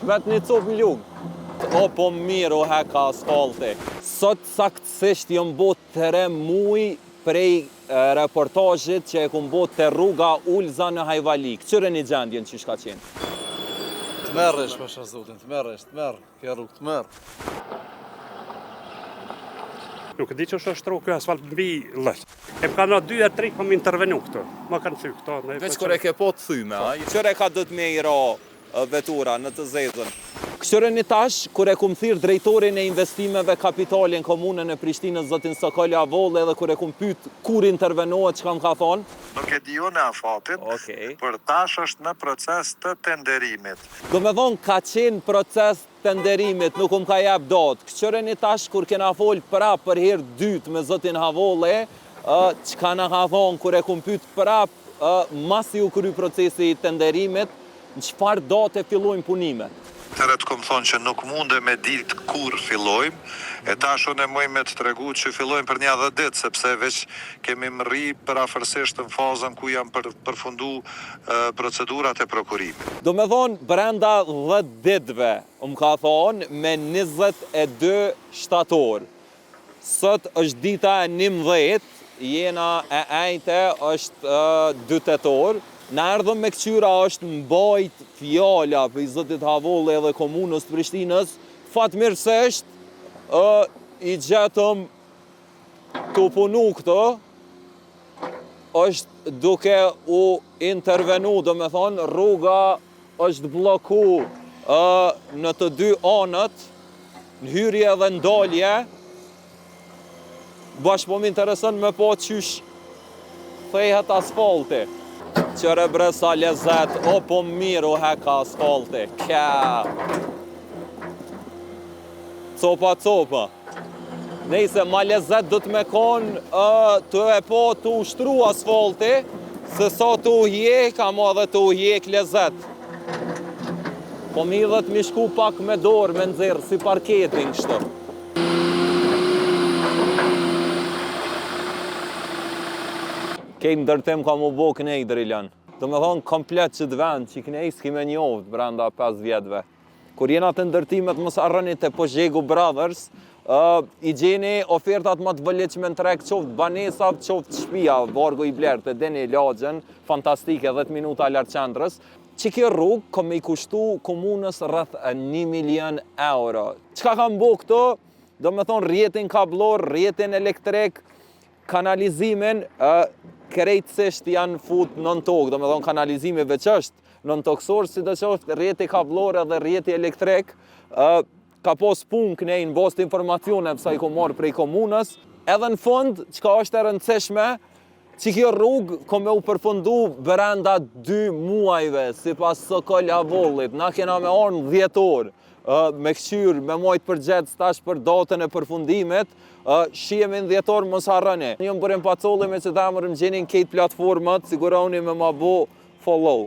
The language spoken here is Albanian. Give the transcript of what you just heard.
vetë një copë në lugë. O, po mirë o heka asfalti. Sot saktësisht jëm bot 3 muj prej reportajit që e kum bot të rruga Ulza në Hajvali. Këqyre një gjendjen që shka qenë? Të merresh, pasha zotin, të merresh, të merr, kjo rrugë të merr. Nuk e di që është shtru kjo asfalt mbi lësh. E më kanë 2 e 3 për më intervenu këtu. Më kanë thy këto. Veç kër e ke po të thyme, a? Qëre ka dhët me i ra vetura në të zezën? Kështëre një tash, kër e kum thirë drejtorin e investimeve kapitalin komunën e Prishtinës, zotin Sokoli Avolle, edhe kër e kum pyt kur intervenohet, që kam ka thonë? Nuk e di unë afatin, për tash është në proces të tenderimit. Do me thonë, ka qenë proces tenderimit, nuk ka jap datë. Kështëre një tash, kër kena folë prap për herë dytë me zotin Avolle, që ka në ka thonë, kër e kum pyt prap, masi u kry procesi i tenderimit, në qëfar date fillojnë punimet? Tëret kom thonë që nuk munde me ditë kur fillojmë, e tash unë e moj me të tregu që fillojmë për një 10 ditë, sepse veç kemi mri për afërsisht në fazën ku jam përfundu procedurat e prokurimit. Do me thonë, brenda 10 ditëve, më ka thonë, me 22 shtator. Sot është dita 11, jena e ejte është 2 tetor. Në erdhëm me këqyra është mbajt fjalla për i zotit Avolle edhe komunës të Prishtinës, fatmirësisht i gjetëm të punu këtë, është duke u intervenu, do me thonë, rruga është bloku në të 2 anët, në hyrje dhe ndalje, bashkë po më interesën me po qysh thehet asfalti. Qëre bre sa lezet, o po mirë o heka asfalti, kja. Copa. Nejse, ma lezet do të me konë të e po të ushtru asfalti, se sa të uhjek, ama dhe të uhjek lezet. Po mi dhe të mi shku pak me dorë, me nëzirë, si parketin kështë. Kejtë ndërtim ka mu bo kënej drilën. Do me thonë komplet që të vend që kënej s'ki me njovët brenda 5 vjetëve. Kur jena të ndërtimet mos arrënit e Pozhegu Brothers, i gjeni ofertat më të vëllit që me në trek qoftë banesa, qoftë shpia, vargu i blerë të deni lagjen, fantastike 10 minuta lartë qendrës, që kjo rrugë kom i kushtu komunës rrëth 1 milion euro. Qka kam bo këto? Do me thonë rjetin kablor, rjetin elektrik, kanalizimin, krejtësisht janë fut nën tokë, do me thonë kanalizimi veç është nën toksor, si do që është rjeti kablore dhe rjeti elektrik, ka pos pun kënej në bost informacione pësa i ko marë prej komunës, edhe në fund, qka është e rëndësishme, që kjo rrugë ko me u përfundu brenda 2 muajve, si pas Sokoli Avollit, na kena me orën 10 orë, me këqyrë, me mojtë përgjeth stash për datën e përfundimit, shihemi në 10 orë mos harroni. Një më bërim pacolli me që ta më rëmgjenin kejtë platformat, siguroni me ma bo follow.